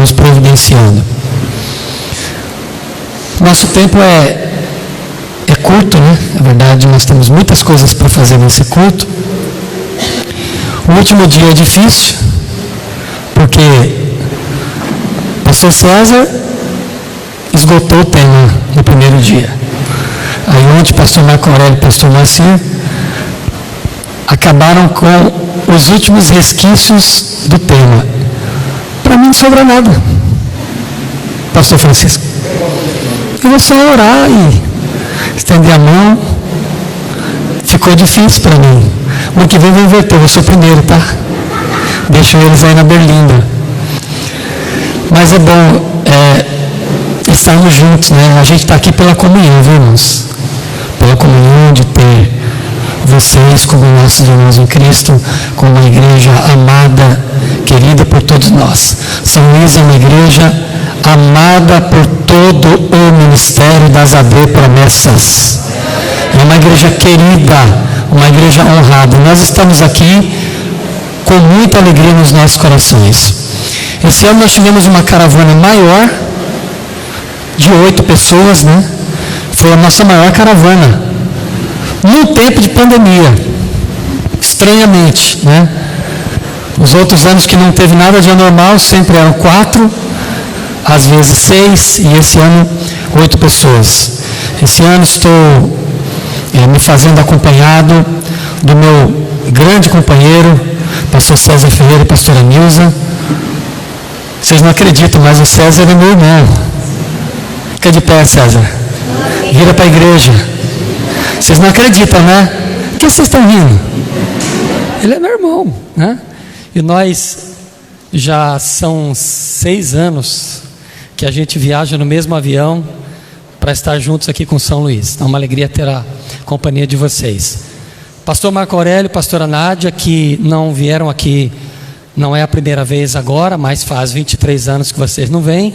Deus providenciando. Nosso tempo é curto, né? Na verdade, nós temos muitas coisas para fazer nesse culto. O último dia é difícil, porque o pastor César esgotou o tema no primeiro dia. Aí ontem o pastor Marco Aurélio e o pastor Marcinho acabaram com os últimos resquícios do tema. Para mim não sobra nada. Pastor Francisco, eu vou só orar e estender a mão. Ficou difícil para mim. O ano que vem eu vou inverter, eu sou o primeiro, tá? Deixo eles aí na berlinda. Mas é bom estarmos juntos, né? A gente está aqui pela comunhão, viu, irmãos? Pela comunhão de ter vocês como nossos irmãos em Cristo, como uma igreja amada, querida por todos nós. São Luís é uma igreja amada por todo o ministério das AD Promessas. É uma igreja querida, uma igreja honrada. Nós estamos aqui com muita alegria nos nossos corações. Esse ano nós tivemos uma caravana maior, de 8 pessoas, né? Foi a nossa maior caravana, num tempo de pandemia, estranhamente, né? Os outros anos que não teve nada de anormal, sempre eram 4, às vezes 6, e esse ano 8 pessoas. Esse ano estou me fazendo acompanhado do meu grande companheiro, pastor César Ferreira e pastora Nilza. Vocês não acreditam, mas o César é meu irmão. Fica de pé, César. Vira para a igreja. Vocês não acreditam, né? Por que vocês estão rindo? Ele é meu irmão, né? E nós já são 6 anos que a gente viaja no mesmo avião para estar juntos aqui com São Luís. É uma alegria ter a companhia de vocês. Pastor Marco Aurélio, pastora Nádia, que não vieram aqui, não é a primeira vez agora, mas faz 23 anos que vocês não vêm.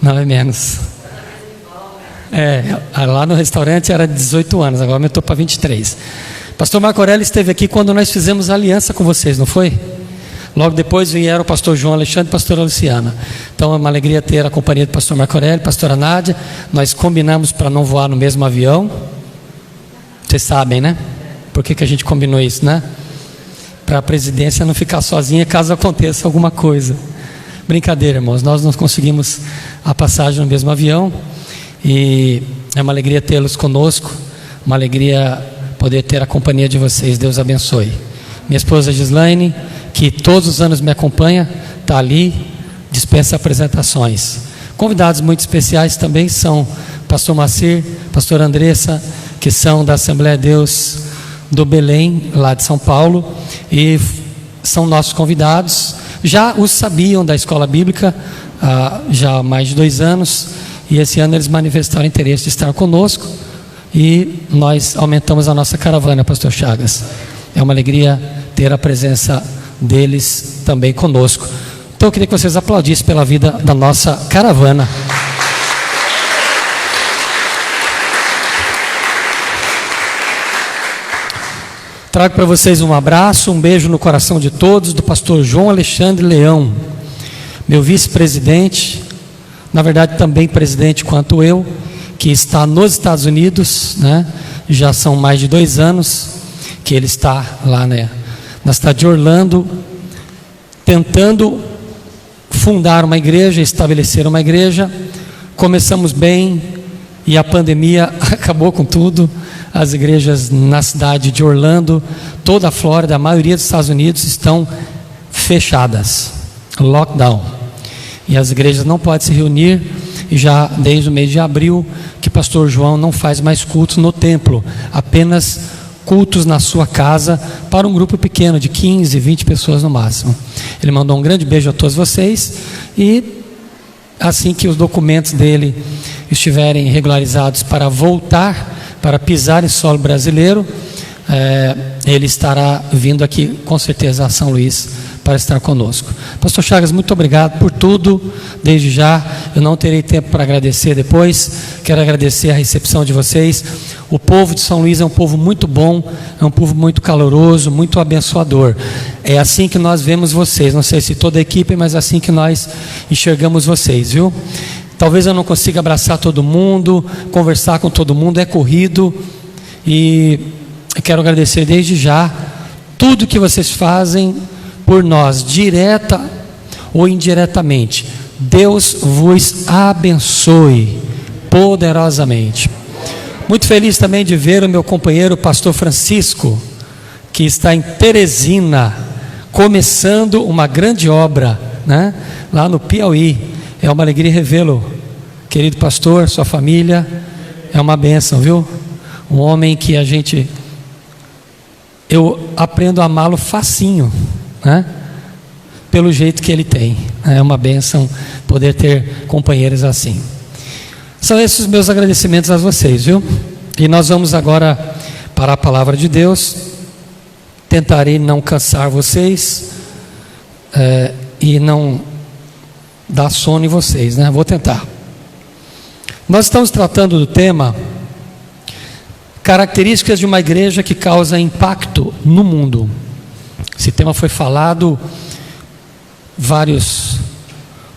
Não é menos. Lá no restaurante era 18 anos, agora aumentou para 23. Pastor Marco Aurélio esteve aqui quando nós fizemos aliança com vocês, não foi? Logo depois vieram o pastor João Alexandre e a pastora Luciana. Então é uma alegria ter a companhia do pastor Marco Aurélio, pastora Nádia. Nós combinamos para não voar no mesmo avião. Vocês sabem, né? Por que a gente combinou isso, né? Para a presidência não ficar sozinha caso aconteça alguma coisa. Brincadeira, irmãos, nós não conseguimos a passagem no mesmo avião e é uma alegria tê-los conosco, uma alegria poder ter a companhia de vocês. Deus abençoe. Minha esposa Gislaine, que todos os anos me acompanha, está ali, dispensa apresentações. Convidados muito especiais também são pastor Macir, pastor Andressa, que são da Assembleia de Deus do Belém, lá de São Paulo, e são nossos convidados. Já os sabiam da escola bíblica já há mais de 2 anos, e esse ano eles manifestaram interesse de estar conosco, e nós aumentamos a nossa caravana, pastor Chagas. É uma alegria ter a presença deles também conosco. Então eu queria que vocês aplaudissem pela vida da nossa caravana. Trago para vocês um abraço, um beijo no coração de todos, do pastor João Alexandre Leão, meu vice-presidente, na verdade também presidente quanto eu, que está nos Estados Unidos, né? Já são mais de 2 anos que ele está lá, né, na cidade de Orlando, tentando fundar uma igreja, estabelecer uma igreja. Começamos bem e a pandemia acabou com tudo. As igrejas na cidade de Orlando, toda a Flórida, a maioria dos Estados Unidos estão fechadas, lockdown, e as igrejas não podem se reunir. E já desde o mês de abril que pastor João não faz mais cultos no templo, apenas cultos na sua casa para um grupo pequeno de 15, 20 pessoas no máximo. Ele mandou um grande beijo a todos vocês, e assim que os documentos dele estiverem regularizados para voltar, para pisar em solo brasileiro, ele estará vindo aqui com certeza a São Luís para estar conosco. Pastor Chagas, muito obrigado por tudo, desde já. Eu não terei tempo para agradecer depois. Quero agradecer a recepção de vocês. O povo de São Luís é um povo muito bom, é um povo muito caloroso, muito abençoador. É assim que nós vemos vocês, não sei se toda a equipe, mas assim que nós enxergamos vocês, viu? Talvez eu não consiga abraçar todo mundo, conversar com todo mundo, é corrido, e eu quero agradecer desde já tudo que vocês fazem por nós, direta ou indiretamente. Deus vos abençoe poderosamente. Muito feliz também de ver o meu companheiro pastor Francisco, que está em Teresina, começando uma grande obra, né? Lá no Piauí. É uma alegria revê-lo, querido pastor, sua família, é uma bênção, viu? Um homem que eu aprendo a amá-lo facinho, né? Pelo jeito que ele tem. É uma bênção poder ter companheiros assim. São esses os meus agradecimentos a vocês, viu? E nós vamos agora para a palavra de Deus. Tentarei não cansar vocês e não dar sono em vocês, né? Vou tentar. Nós estamos tratando do tema características de uma igreja que causa impacto no mundo. Esse tema foi falado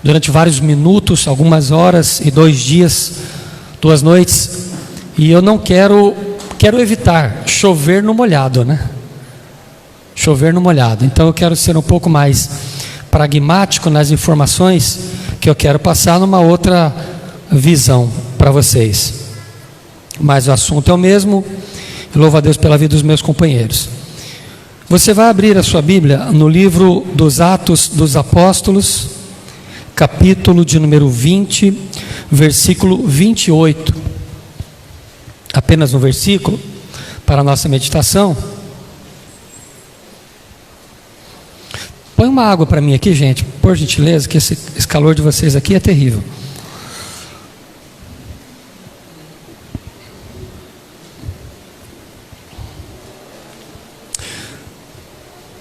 durante vários minutos, algumas horas e 2 dias, 2 noites, e eu não quero evitar chover no molhado, né? Chover no molhado. Então eu quero ser um pouco mais pragmático nas informações que eu quero passar numa outra visão para vocês. Mas o assunto é o mesmo. Louvo a Deus pela vida dos meus companheiros. Você vai abrir a sua Bíblia no livro dos Atos dos Apóstolos, capítulo de número 20, versículo 28. Apenas um versículo para a nossa meditação. Põe uma água para mim aqui, gente, por gentileza, que esse calor de vocês aqui é terrível.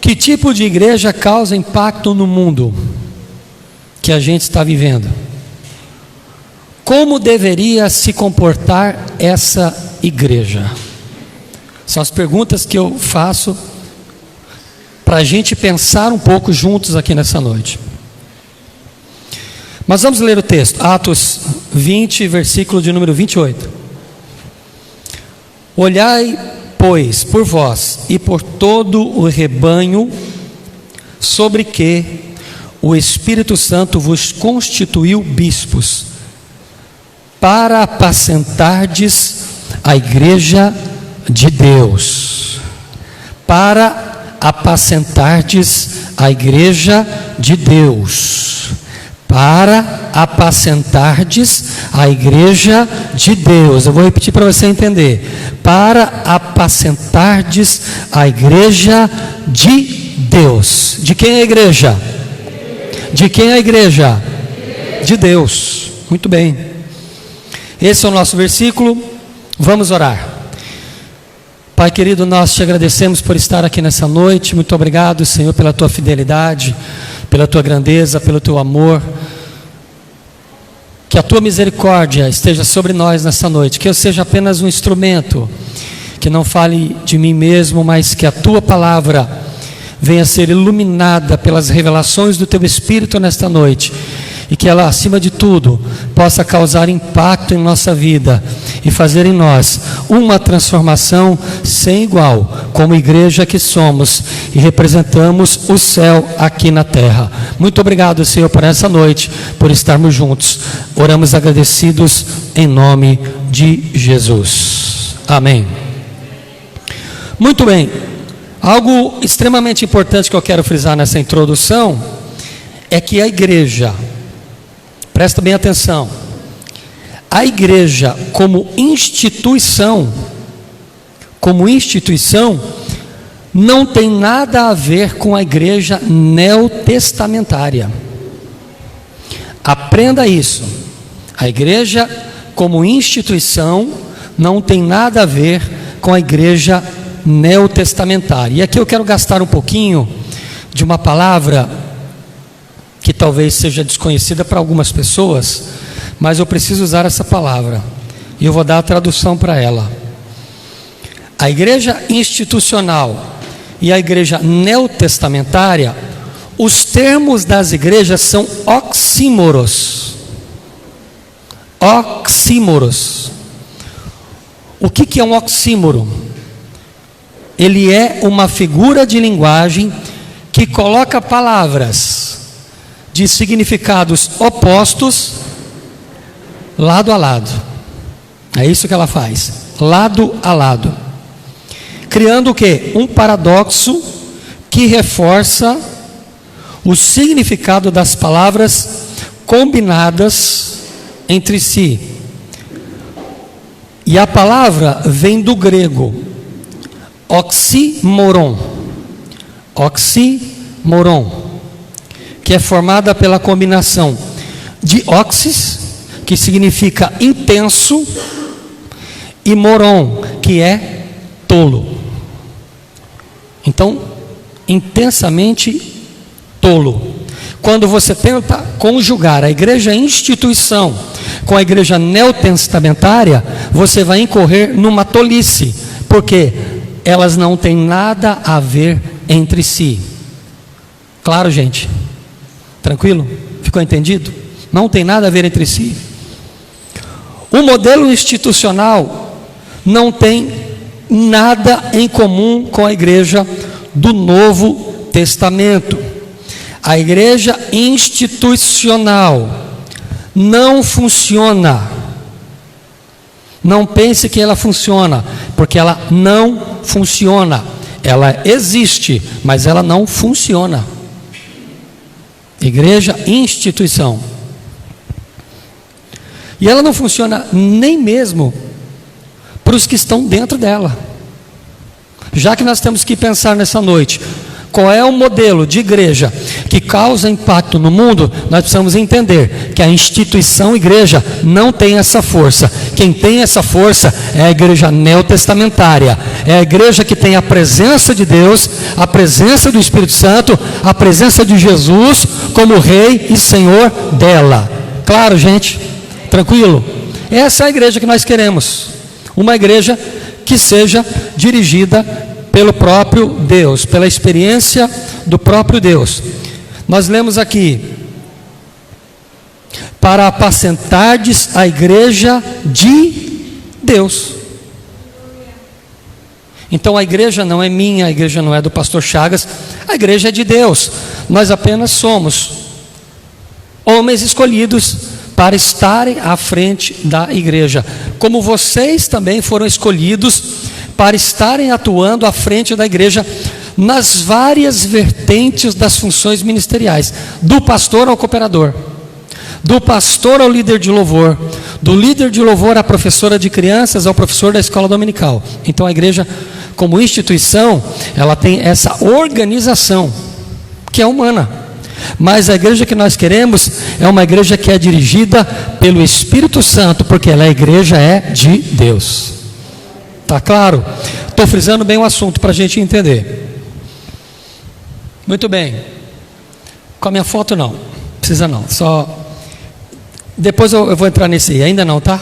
Que tipo de igreja causa impacto no mundo que a gente está vivendo? Como deveria se comportar essa igreja? São as perguntas que eu faço para a gente pensar um pouco juntos aqui nessa noite. Mas vamos ler o texto, Atos 20, versículo de número 28. Olhai, pois, por vós e por todo o rebanho, sobre que o Espírito Santo vos constituiu bispos, para apacentardes a igreja de Deus. Para apacentardes a igreja de Deus. Para apacentardes a igreja de Deus. Eu vou repetir para você entender. Para apacentardes a igreja de Deus. De quem é a igreja? De quem é a igreja? De Deus. Muito bem. Esse é o nosso versículo. Vamos orar. Pai querido, nós te agradecemos por estar aqui nessa noite. Muito obrigado, Senhor, pela tua fidelidade, pela tua grandeza, pelo teu amor. Que a tua misericórdia esteja sobre nós nessa noite. Que eu seja apenas um instrumento, que não fale de mim mesmo, mas que a tua palavra venha a ser iluminada pelas revelações do teu Espírito nesta noite. E que ela, acima de tudo, possa causar impacto em nossa vida e fazer em nós uma transformação sem igual, como igreja que somos e representamos o céu aqui na terra. Muito obrigado, Senhor, por essa noite, por estarmos juntos. Oramos agradecidos em nome de Jesus. Amém. Muito bem. Algo extremamente importante que eu quero frisar nessa introdução é que a igreja, presta bem atenção, a igreja como instituição, não tem nada a ver com a igreja neotestamentária. Aprenda isso. A igreja como instituição não tem nada a ver com a igreja neotestamentária. E aqui eu quero gastar um pouquinho de uma palavra que talvez seja desconhecida para algumas pessoas, mas eu preciso usar essa palavra e eu vou dar a tradução para ela. A igreja institucional e a igreja neotestamentária, os termos das igrejas são oxímoros. Oxímoros. O que é um oxímoro? Ele é uma figura de linguagem que coloca palavras de significados opostos lado a lado. É isso que ela faz, lado a lado, criando o quê? Um paradoxo que reforça o significado das palavras combinadas entre si. E a palavra vem do grego oxímoron, que é formada pela combinação de oxis, que significa intenso, e moron, que é tolo. Então, intensamente tolo. Quando você tenta conjugar a igreja instituição com a igreja neotestamentária, você vai incorrer numa tolice, porque elas não têm nada a ver entre si. Claro, gente? Tranquilo? Ficou entendido? Não tem nada a ver entre si. O modelo institucional não tem nada em comum com a igreja do Novo Testamento. A igreja institucional não funciona. Não pense que ela funciona, porque ela não funciona. Ela existe, mas ela não funciona. Igreja, instituição. E ela não funciona nem mesmo para os que estão dentro dela. Já que nós temos que pensar nessa noite, qual é o modelo de igreja que causa impacto no mundo, nós precisamos entender que a instituição igreja não tem essa força. Quem tem essa força é a igreja neotestamentária, é a igreja que tem a presença de Deus, a presença do Espírito Santo, a presença de Jesus como Rei e Senhor dela. Claro, gente? Tranquilo? Essa é a igreja que nós queremos, uma igreja que seja dirigida pelo próprio Deus, pela experiência do próprio Deus. Nós lemos aqui: para apacentardes a igreja de Deus. Então a igreja não é minha, a igreja não é do pastor Chagas, a igreja é de Deus. Nós apenas somos homens escolhidos para estarem à frente da igreja, como vocês também foram escolhidos para estarem atuando à frente da igreja nas várias vertentes das funções ministeriais, do pastor ao cooperador, do pastor ao líder de louvor, do líder de louvor à professora de crianças, ao professor da escola dominical. Então a igreja, como instituição, ela tem essa organização que é humana. Mas a igreja que nós queremos é uma igreja que é dirigida pelo Espírito Santo, porque ela, a igreja é de Deus. Tá claro? Estou frisando bem o assunto para a gente entender. Muito bem. Com a minha foto não, precisa não. Só depois eu vou entrar nesse aí. Ainda não, tá?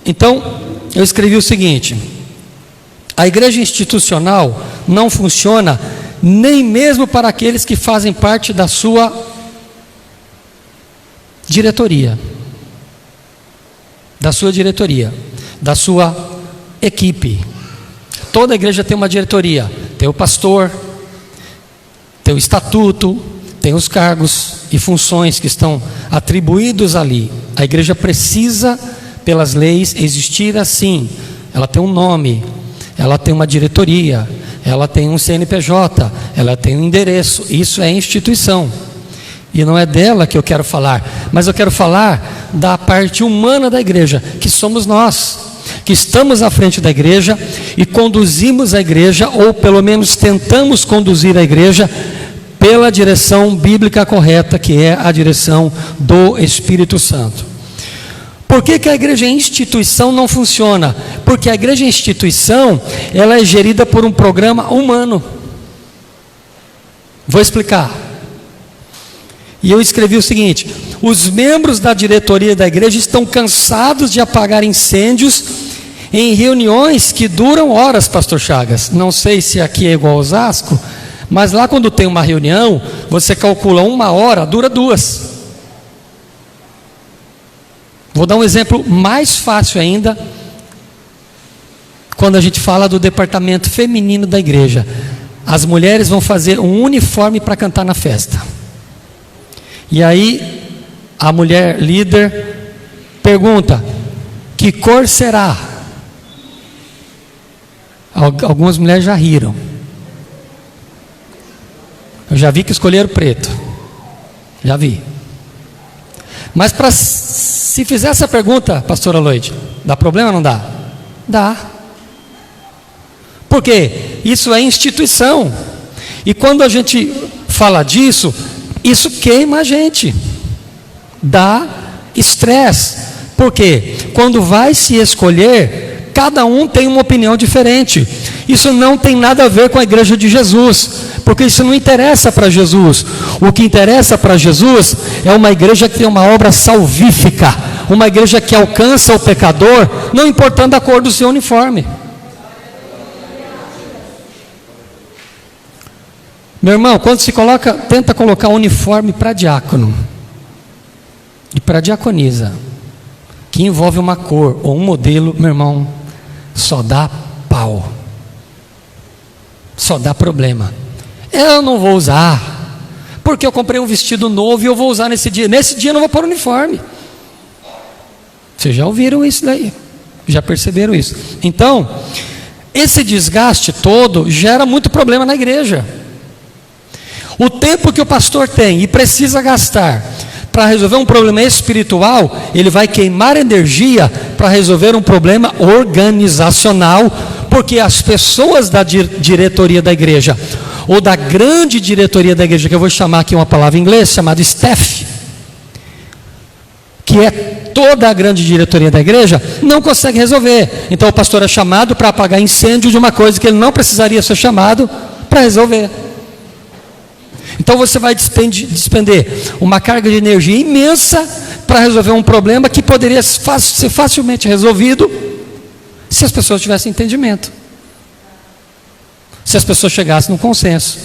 Então eu escrevi o seguinte: a igreja institucional não funciona nem mesmo para aqueles que fazem parte da sua diretoria, da sua equipe. Toda igreja tem uma diretoria, tem o pastor, tem o estatuto, tem os cargos e funções que estão atribuídos ali. A igreja precisa, pelas leis, existir assim. Ela tem um nome, ela tem uma diretoria, ela tem um CNPJ, ela tem um endereço. Isso é instituição. E não é dela que eu quero falar, mas eu quero falar da parte humana da igreja, que somos nós, que estamos à frente da igreja e conduzimos a igreja, ou pelo menos tentamos conduzir a igreja pela direção bíblica correta, que é a direção do Espírito Santo. Por que a igreja instituição não funciona? Porque a igreja instituição, ela é gerida por um programa humano. Vou explicar. E eu escrevi o seguinte: os membros da diretoria da igreja estão cansados de apagar incêndios em reuniões que duram horas, pastor Chagas. Não sei se aqui é igual a Osasco, mas lá quando tem uma reunião, você calcula 1 hora, dura 2. Vou dar um exemplo mais fácil ainda, quando a gente fala do departamento feminino da igreja. As mulheres vão fazer um uniforme para cantar na festa. E aí, a mulher líder pergunta: que cor será? Algumas mulheres já riram. Eu já vi que escolheram preto. Já vi. Mas se fizer essa pergunta, pastora Loide, dá problema ou não dá? Dá. Por quê? Isso é instituição. E quando a gente fala disso, isso queima a gente. Dá estresse. Por quê? Quando vai se escolher, cada um tem uma opinião diferente. Isso não tem nada a ver com a igreja de Jesus, porque isso não interessa para Jesus. O que interessa para Jesus é uma igreja que tem uma obra salvífica, uma igreja que alcança o pecador, não importando a cor do seu uniforme. Meu irmão, quando se tenta colocar um uniforme para diácono e para diaconisa, que envolve uma cor ou um modelo, meu irmão, só dá pau, só dá problema. Eu não vou usar, porque eu comprei um vestido novo e eu vou usar nesse dia. Nesse dia eu não vou pôr uniforme. Vocês já ouviram isso daí? Já perceberam isso? Então, esse desgaste todo gera muito problema na igreja. O tempo que o pastor tem e precisa gastar para resolver um problema espiritual, ele vai queimar energia para resolver um problema organizacional, porque as pessoas da diretoria da igreja, ou da grande diretoria da igreja, que eu vou chamar aqui uma palavra em inglês, chamada staff, que é toda a grande diretoria da igreja, não consegue resolver. Então o pastor é chamado para apagar incêndio de uma coisa que ele não precisaria ser chamado para resolver. Então você vai despender uma carga de energia imensa para resolver um problema que poderia ser facilmente resolvido se as pessoas tivessem entendimento, se as pessoas chegassem num consenso.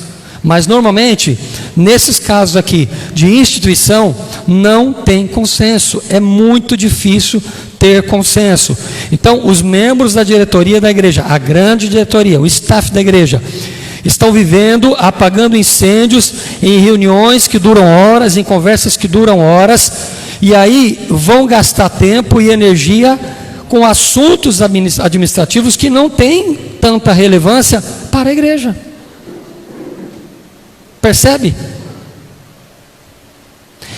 Mas normalmente, nesses casos aqui de instituição, não tem consenso, é muito difícil ter consenso. Então os membros da diretoria da igreja, a grande diretoria, o staff da igreja, estão vivendo, apagando incêndios em reuniões que duram horas, em conversas que duram horas, e aí vão gastar tempo e energia com assuntos administrativos que não têm tanta relevância para a igreja. Percebe?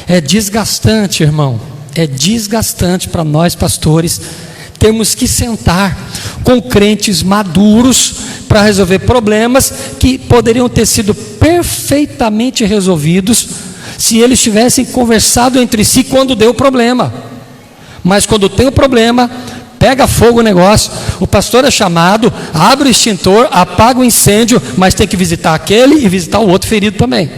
É desgastante, irmão, é desgastante para nós pastores termos que sentar com crentes maduros para resolver problemas que poderiam ter sido perfeitamente resolvidos se eles tivessem conversado entre si quando deu o problema. Mas quando tem o problema, pega fogo o negócio, o pastor é chamado, abre o extintor, apaga o incêndio, mas tem que visitar aquele e visitar o outro ferido também.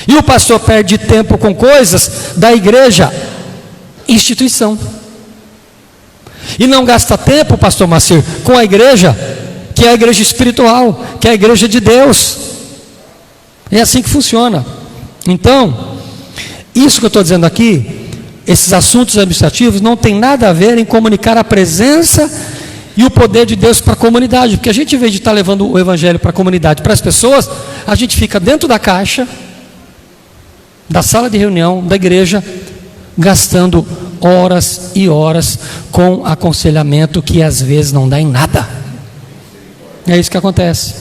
E o pastor perde tempo com coisas da igreja, instituição. E não gasta tempo, pastor Macir, com a igreja, que é a igreja espiritual, que é a igreja de Deus. É assim que funciona. Então, isso que eu estou dizendo aqui, esses assuntos administrativos não tem nada a ver em comunicar a presença e o poder de Deus para a comunidade, porque a gente, em vez de estar levando o evangelho para a comunidade, para as pessoas, a gente fica dentro da caixa, da sala de reunião, da igreja, gastando horas e horas com aconselhamento que às vezes não dá em nada. É isso que acontece.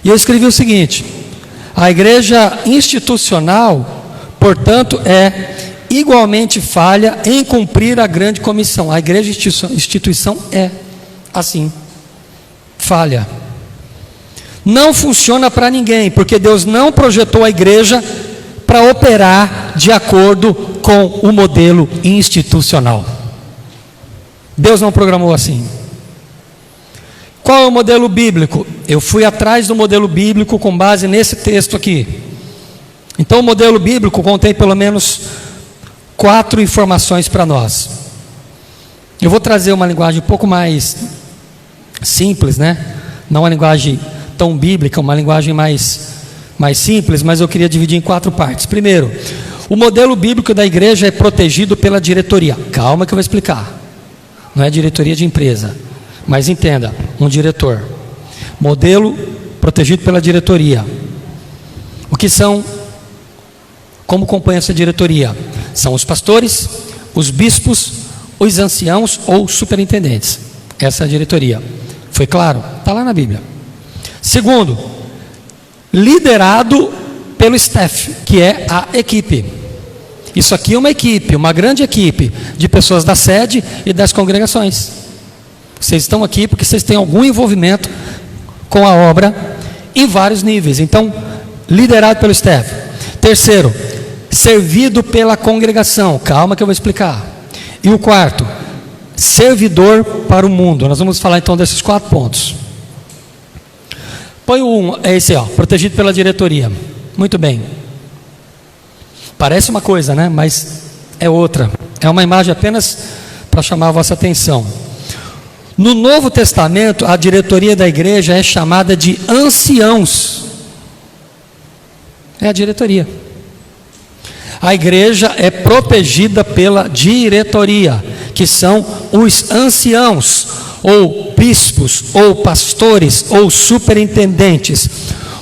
E eu escrevi o seguinte: a igreja institucional, portanto, é igualmente falha em cumprir a grande comissão. A igreja instituição é assim, falha. Não funciona para ninguém, porque Deus não projetou a igreja para operar de acordo com o modelo institucional. Deus não programou assim. Qual é o modelo bíblico? eu fui atrás do modelo bíblico com base nesse texto aqui. Então o modelo bíblico contém pelo menos 4 informações para nós. Eu vou trazer uma linguagem um pouco mais simples, né? Não uma linguagem tão bíblica, uma linguagem mais simples, mas eu queria dividir em 4 partes. Primeiro, o modelo bíblico da igreja é protegido pela diretoria. Calma que eu vou explicar. Não é diretoria de empresa, mas entenda, um diretor. Modelo protegido pela diretoria. O que são, como compõe essa diretoria? São os pastores, os bispos, os anciãos ou superintendentes. Essa é a diretoria. Foi claro? Está lá na Bíblia. Segundo, liderado pelo staff, que é a equipe. Isso aqui é uma equipe, uma grande equipe de pessoas da sede e das congregações. Vocês estão aqui porque vocês têm algum envolvimento com a obra em vários níveis. Então, liderado pelo staff. Terceiro, servido pela congregação. Calma que eu vou explicar. E o quarto, servidor para o mundo. Nós vamos falar então desses 4 pontos. Põe é esse, protegido pela diretoria. Muito bem. Parece uma coisa, né? Mas é outra. É uma imagem apenas para chamar a vossa atenção. No Novo Testamento, a diretoria da igreja é chamada de anciãos. É a diretoria. A igreja é protegida pela diretoria, que são os anciãos, ou bispos, ou pastores, ou superintendentes.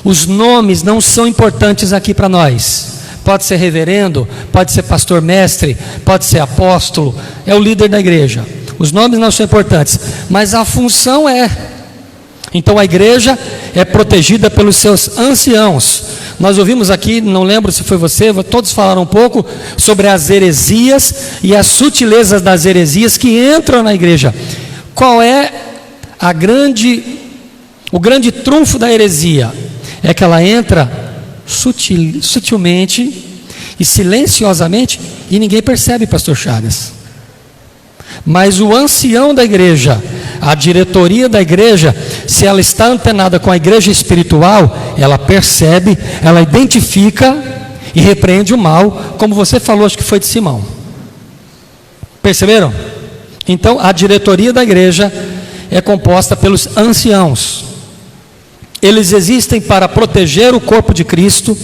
Os nomes não são importantes aqui para nós. Pode ser reverendo, pode ser pastor mestre, pode ser apóstolo, é o líder da igreja. Os nomes não são importantes, mas a função é. Então a igreja é protegida pelos seus anciãos. Nós ouvimos aqui, não lembro se foi você, todos falaram um pouco sobre as heresias e as sutilezas das heresias que entram na igreja. Qual é o grande trunfo da heresia? É que ela entra sutilmente e silenciosamente e ninguém percebe, pastor Chagas. Mas o ancião da igreja, a diretoria da igreja, se ela está antenada com a igreja espiritual, ela percebe, ela identifica e repreende o mal, como você falou, acho que foi de Simão. Perceberam? Então a diretoria da igreja é composta pelos anciãos. Eles existem para proteger o corpo de Cristo,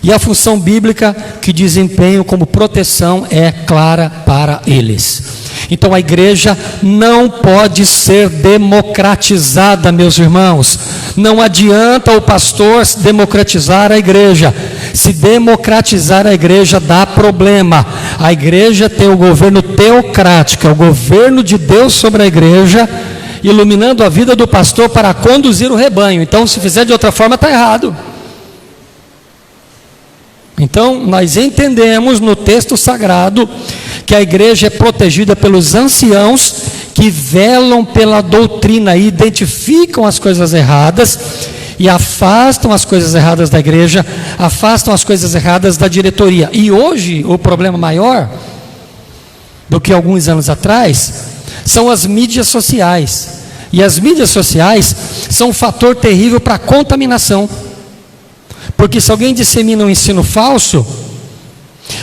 e a função bíblica que desempenham como proteção é clara para eles. Então a igreja não pode ser democratizada, meus irmãos. Não adianta o pastor democratizar a igreja. Se democratizar a igreja dá problema. A igreja tem o governo teocrático, o governo de Deus sobre a igreja, iluminando a vida do pastor para conduzir o rebanho. Então, se fizer de outra forma, está errado. Então, nós entendemos no texto sagrado que a igreja é protegida pelos anciãos que velam pela doutrina e identificam as coisas erradas e afastam as coisas erradas da igreja, afastam as coisas erradas da diretoria. E hoje, o problema maior do que alguns anos atrás são as mídias sociais. E as mídias sociais são um fator terrível para a contaminação. Porque se alguém dissemina um ensino falso,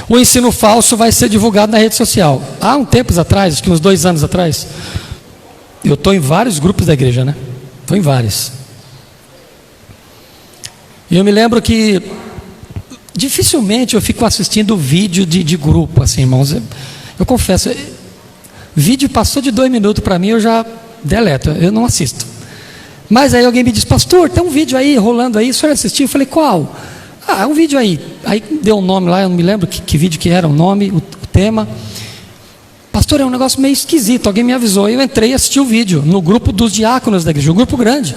o ensino falso vai ser divulgado na rede social. Há um tempo atrás, acho que uns 2 anos atrás, eu estou em vários grupos da igreja, né? Estou em vários. E eu me lembro que dificilmente eu fico assistindo vídeo de grupo, assim, irmãos. Eu confesso, vídeo passou de 2 minutos para mim, eu já deleto, eu não assisto. Mas aí alguém me diz, pastor, tem um vídeo aí rolando aí, o senhor assistiu? Eu falei, qual? Ah, um vídeo aí. Aí deu um nome lá, eu não me lembro que vídeo que era, o nome, o tema. Pastor, é um negócio meio esquisito, alguém me avisou. Eu entrei e assisti o vídeo, no grupo dos diáconos da igreja, um grupo grande.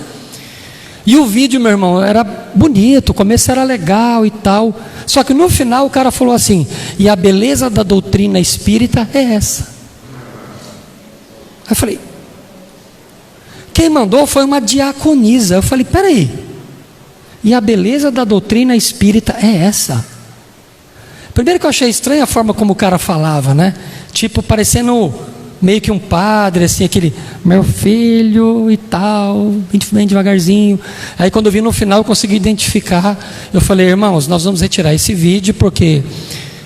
E o vídeo, meu irmão, era bonito, o começo era legal e tal. Só que no final o cara falou assim, e a beleza da doutrina espírita é essa. Aí eu falei, quem mandou foi uma diaconisa. Eu falei, peraí, e a beleza da doutrina espírita é essa? Primeiro que eu achei estranha a forma como o cara falava, né? Tipo, parecendo meio que um padre, assim, aquele, meu filho e tal, bem devagarzinho. Aí quando eu vi no final, eu consegui identificar. Eu falei, irmãos, nós vamos retirar esse vídeo, porque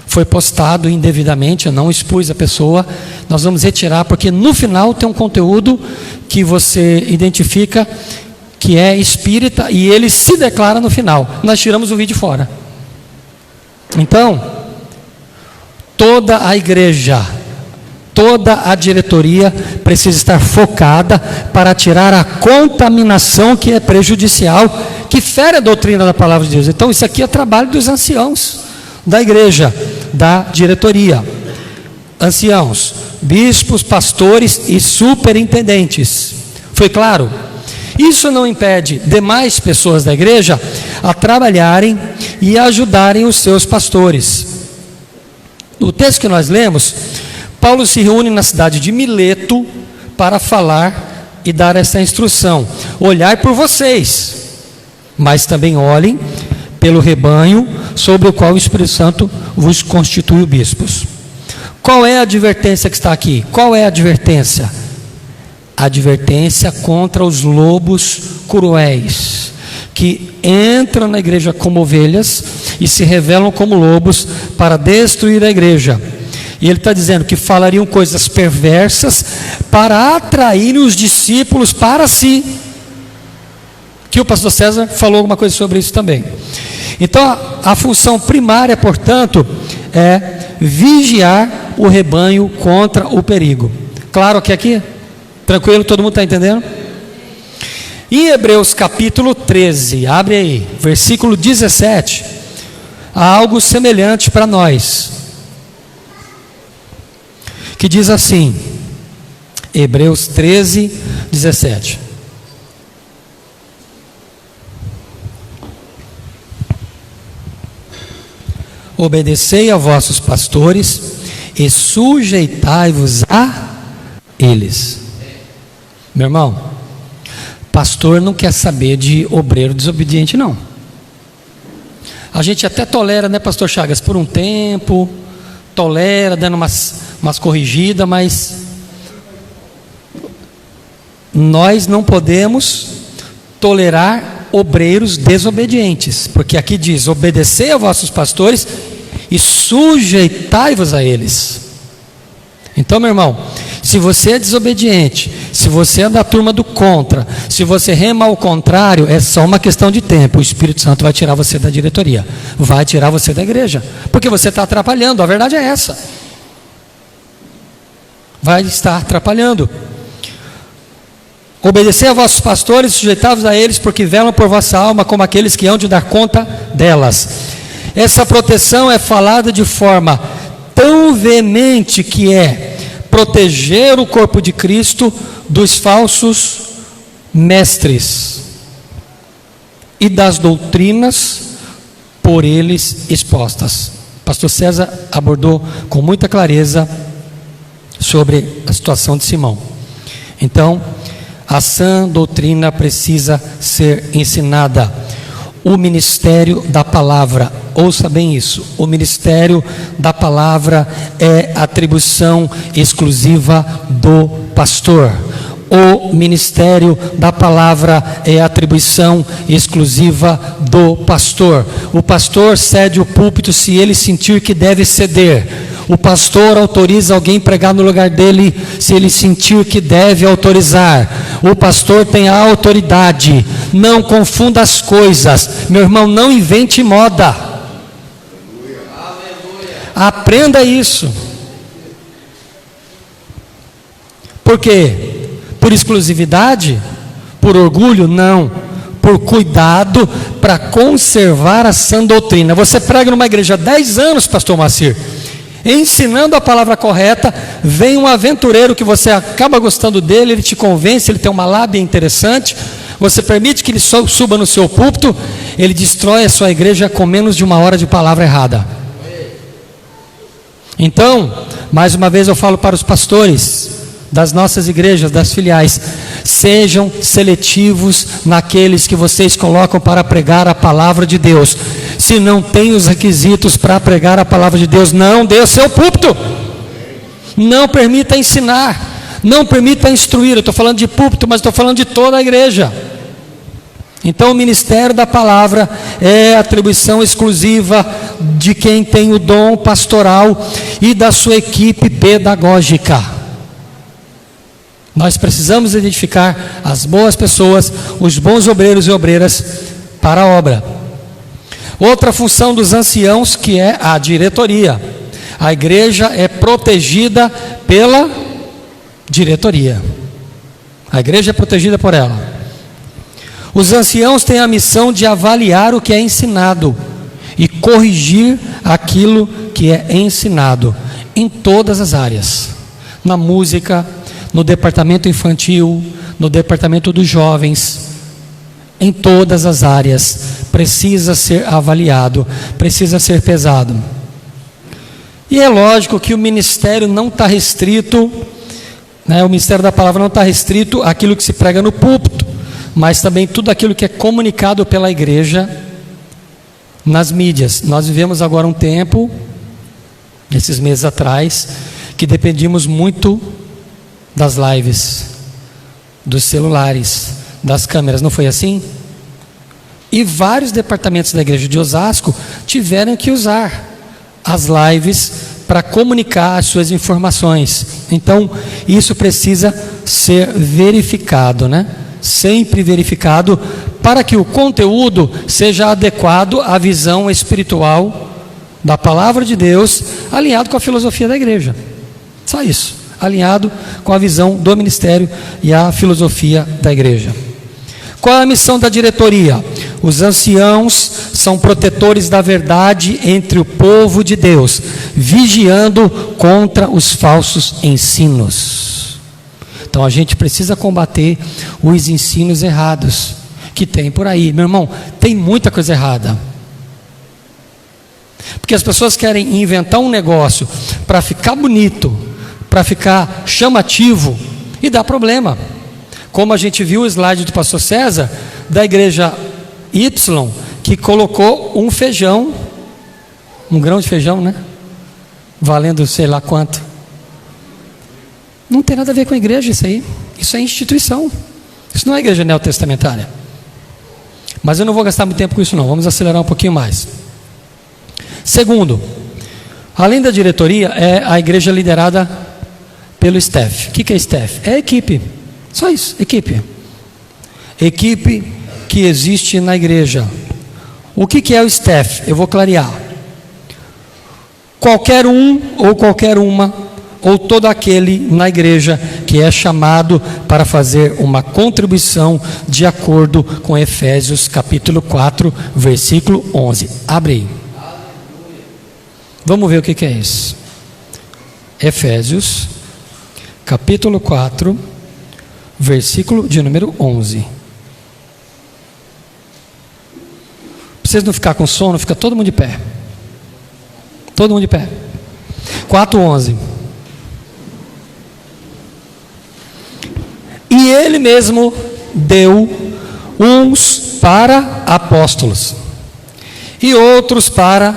foi postado indevidamente, eu não expus a pessoa. Nós vamos retirar, porque no final tem um conteúdo que você identifica que é espírita, e ele se declara no final. Nós tiramos o vídeo fora. Então, toda a igreja, toda a diretoria precisa estar focada para tirar a contaminação que é prejudicial, que fere a doutrina da palavra de Deus. Então isso aqui é trabalho dos anciãos da igreja, da diretoria. Anciãos, bispos, pastores e superintendentes. Foi claro? Isso não impede demais pessoas da igreja a trabalharem e ajudarem os seus pastores. No texto que nós lemos, Paulo se reúne na cidade de Mileto para falar e dar essa instrução: olhai por vocês, mas também olhem pelo rebanho sobre o qual o Espírito Santo vos constituiu bispos. Qual é a advertência que está aqui? Qual é a advertência? A advertência contra os lobos cruéis, que entram na igreja como ovelhas e se revelam como lobos para destruir a igreja. E ele está dizendo que falariam coisas perversas para atrair os discípulos para si. Que o pastor César falou alguma coisa sobre isso também. Então a função primária, portanto, é vigiar o rebanho contra o perigo. Claro que aqui, tranquilo, todo mundo está entendendo? Em Hebreus capítulo 13, abre aí, versículo 17, há algo semelhante para nós, que diz assim, Hebreus 13, 17. Obedecei a vossos pastores e sujeitai-vos a eles. Meu irmão, pastor não quer saber de obreiro desobediente, não. A gente até tolera, né, pastor Chagas, por um tempo, tolera, dando umas corrigidas, mas nós não podemos tolerar obreiros desobedientes, porque aqui diz, obedecei a vossos pastores e sujeitai-vos a eles. Então, meu irmão, se você é desobediente, se você é da turma do contra, se você rema ao contrário, é só uma questão de tempo. O Espírito Santo vai tirar você da diretoria, vai tirar você da igreja, porque você está atrapalhando. A verdade é essa, vai estar atrapalhando. Obedecei a vossos pastores, sujeitai-vos a eles, porque velam por vossa alma como aqueles que hão de dar conta delas. Essa proteção é falada de forma tão veemente que é proteger o corpo de Cristo dos falsos mestres e das doutrinas por eles expostas. Pastor César abordou com muita clareza sobre a situação de Simão. Então, a sã doutrina precisa ser ensinada. O ministério da palavra, ouça bem isso, o ministério da palavra é atribuição exclusiva do pastor. O ministério da palavra é atribuição exclusiva do pastor. O pastor cede o púlpito se ele sentir que deve ceder. O pastor autoriza alguém a pregar no lugar dele se ele sentir que deve autorizar. O pastor tem a autoridade. Não confunda as coisas. Meu irmão, não invente moda. Aprenda isso. Por quê? Por exclusividade? Por orgulho? Não. Por cuidado para conservar a sã doutrina. Você prega numa igreja há 10 anos, pastor Macir, ensinando a palavra correta, vem um aventureiro que você acaba gostando dele, ele te convence, ele tem uma lábia interessante, você permite que ele suba no seu púlpito, ele destrói a sua igreja com menos de 1 hora de palavra errada. Então, mais uma vez eu falo para os pastores das nossas igrejas, das filiais, sejam seletivos naqueles que vocês colocam para pregar a palavra de Deus. Se não tem os requisitos para pregar a palavra de Deus, não dê o seu púlpito. Não permita ensinar, não permita instruir. Eu estou falando de púlpito, mas estou falando de toda a igreja. Então o ministério da palavra é atribuição exclusiva de quem tem o dom pastoral e da sua equipe pedagógica. Nós precisamos identificar as boas pessoas, os bons obreiros e obreiras para a obra. Outra função dos anciãos, que é a diretoria. A igreja é protegida pela diretoria. A igreja é protegida por ela. Os anciãos têm a missão de avaliar o que é ensinado e corrigir aquilo que é ensinado em todas as áreas. Na música, no departamento infantil, no departamento dos jovens, em todas as áreas, precisa ser avaliado, precisa ser pesado. E é lógico que o ministério não está restrito, o ministério da palavra não está restrito àquilo que se prega no púlpito, mas também tudo aquilo que é comunicado pela igreja nas mídias. Nós vivemos agora um tempo, esses meses atrás, que dependíamos muito das lives, dos celulares, das câmeras, não foi assim? E vários departamentos da igreja de Osasco tiveram que usar as lives para comunicar as suas informações. Então, isso precisa ser verificado, sempre verificado, para que o conteúdo seja adequado à visão espiritual da palavra de Deus, alinhado com a filosofia da igreja. Só isso, alinhado com a visão do ministério e a filosofia da igreja. Qual é a missão da diretoria? Os anciãos são protetores da verdade entre o povo de Deus, vigiando contra os falsos ensinos. Então a gente precisa combater os ensinos errados que tem por aí. Meu irmão, tem muita coisa errada. Porque as pessoas querem inventar um negócio para ficar bonito, para ficar chamativo, e dá problema. Como a gente viu o slide do pastor César, da igreja Y, que colocou um feijão, um grão de feijão, valendo sei lá quanto. Não tem nada a ver com a igreja isso aí. Isso é instituição. Isso não é igreja neotestamentária. Mas eu não vou gastar muito tempo com isso não. Vamos acelerar um pouquinho mais. Segundo, além da diretoria, é a igreja liderada pelo staff. O que é staff? É equipe. Só isso, equipe. Equipe que existe na igreja. O que é o staff? Eu vou clarear. Qualquer um ou qualquer uma, ou todo aquele na igreja que é chamado para fazer uma contribuição de acordo com Efésios capítulo 4, versículo 11. Abre aí. Vamos ver o que é isso. Efésios capítulo 4, versículo de número 11. Pra vocês não ficar com sono, fica todo mundo de pé. Todo mundo de pé. 4:11. E ele mesmo deu uns para apóstolos, e outros para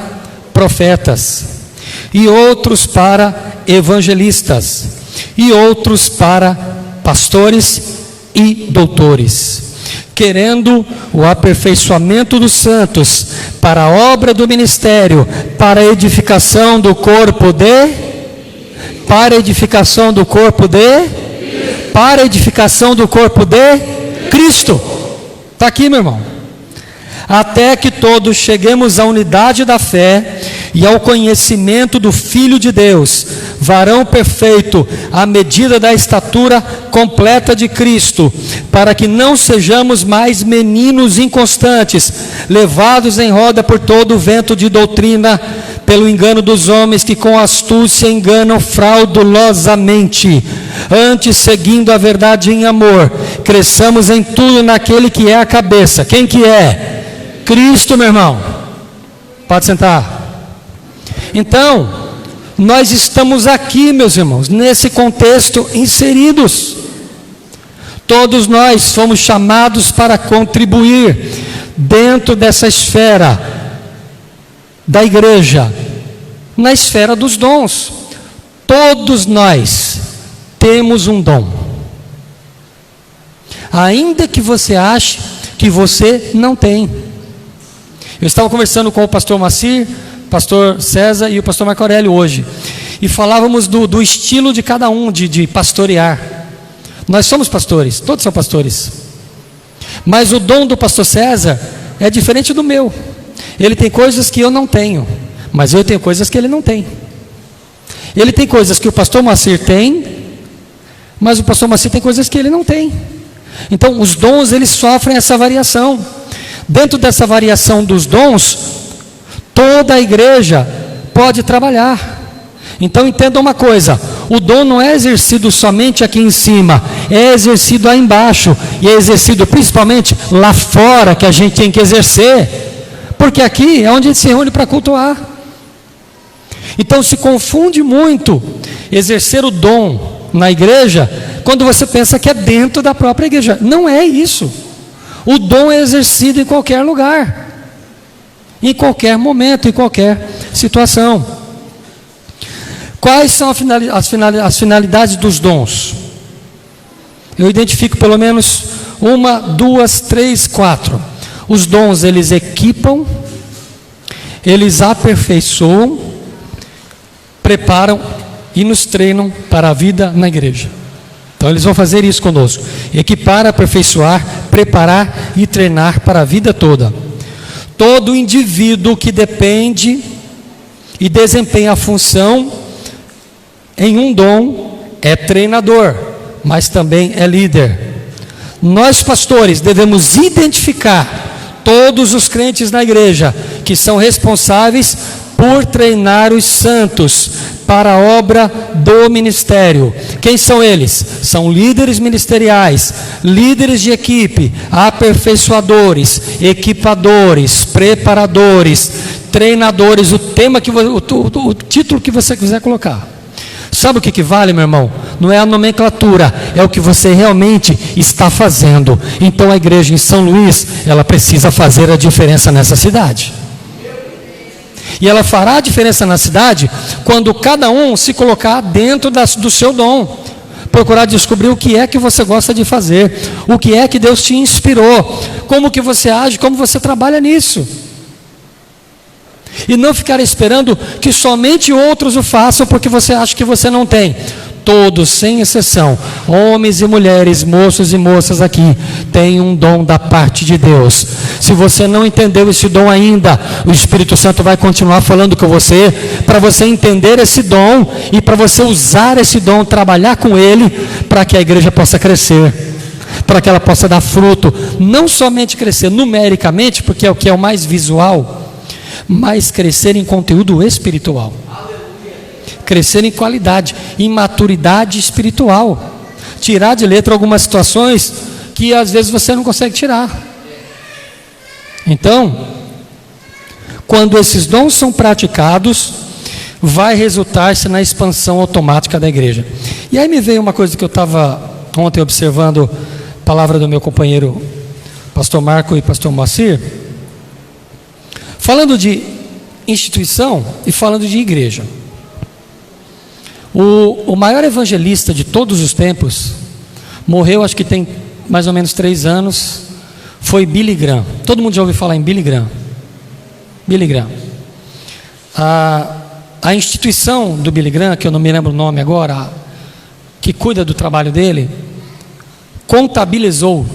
profetas, e outros para evangelistas, e outros para pastores e doutores, querendo o aperfeiçoamento dos santos para a obra do ministério, para a edificação do corpo de Cristo. Está aqui, meu irmão. Até que todos cheguemos à unidade da fé e ao conhecimento do Filho de Deus, varão perfeito, à medida da estatura completa de Cristo, para que não sejamos mais meninos inconstantes, levados em roda por todo o vento de doutrina, pelo engano dos homens que com astúcia enganam fraudulosamente. Antes, seguindo a verdade em amor, cresçamos em tudo naquele que é a cabeça. Quem que é? Cristo, meu irmão. Pode sentar. Então, nós estamos aqui, meus irmãos, nesse contexto inseridos. Todos nós fomos chamados para contribuir dentro dessa esfera da igreja, na esfera dos dons. Todos nós temos um dom. Ainda que você ache que você não tem. Eu estava conversando com o pastor Macir, pastor César e o pastor Marco Aurélio hoje. E falávamos do estilo de cada um de pastorear. Nós somos pastores, todos são pastores. Mas o dom do pastor César é diferente do meu. Ele tem coisas que eu não tenho, mas eu tenho coisas que ele não tem. Ele tem coisas que o pastor Macir tem, mas o pastor Macir tem coisas que ele não tem. Então os dons, eles sofrem essa variação. Dentro dessa variação dos dons, toda a igreja pode trabalhar. Então entenda uma coisa: o dom não é exercido somente aqui em cima, é exercido aí embaixo, e é exercido principalmente lá fora, que a gente tem que exercer, porque aqui é onde a gente se reúne para cultuar. Então se confunde muito exercer o dom na igreja, quando você pensa que é dentro da própria igreja. Não é isso. O dom é exercido em qualquer lugar, em qualquer momento, em qualquer situação. Quais são as finalidades dos dons? Eu identifico pelo menos 1, 2, 3, 4. Os dons, eles equipam, eles aperfeiçoam, preparam e nos treinam para a vida na igreja. Então eles vão fazer isso conosco: equipar, aperfeiçoar, preparar e treinar para a vida toda. Todo indivíduo que depende e desempenha a função em um dom é treinador, mas também é líder. Nós pastores devemos identificar todos os crentes na igreja que são responsáveis por treinar os santos para a obra do ministério. Quem são eles? São líderes ministeriais, líderes de equipe, aperfeiçoadores, equipadores, preparadores, treinadores, o título que você quiser colocar. Sabe o que vale, meu irmão? Não é a nomenclatura, é o que você realmente está fazendo. Então a igreja em São Luís, ela precisa fazer a diferença nessa cidade. E ela fará a diferença na cidade quando cada um se colocar dentro do seu dom, procurar descobrir o que é que você gosta de fazer, o que é que Deus te inspirou, como que você age, como você trabalha nisso. E não ficar esperando que somente outros o façam porque você acha que você não tem. Todos, sem exceção, homens e mulheres, moços e moças aqui, têm um dom da parte de Deus. Se você não entendeu esse dom ainda, o Espírito Santo vai continuar falando com você, para você entender esse dom e para você usar esse dom, trabalhar com ele, para que a igreja possa crescer, para que ela possa dar fruto, não somente crescer numericamente, porque é o que é o mais visual, mas crescer em conteúdo espiritual. Crescer em qualidade, em maturidade espiritual. Tirar de letra algumas situações que às vezes você não consegue tirar. Então, quando esses dons são praticados, vai resultar-se na expansão automática da igreja. E aí me veio uma coisa que eu estava ontem observando, a palavra do meu companheiro pastor Marco e pastor Moacir, falando de instituição e falando de igreja. O maior evangelista de todos os tempos morreu, acho que tem mais ou menos 3 anos, foi Billy Graham. Todo mundo já ouviu falar em Billy Graham? Billy Graham. A instituição do Billy Graham, que eu não me lembro o nome agora, que cuida do trabalho dele, contabilizou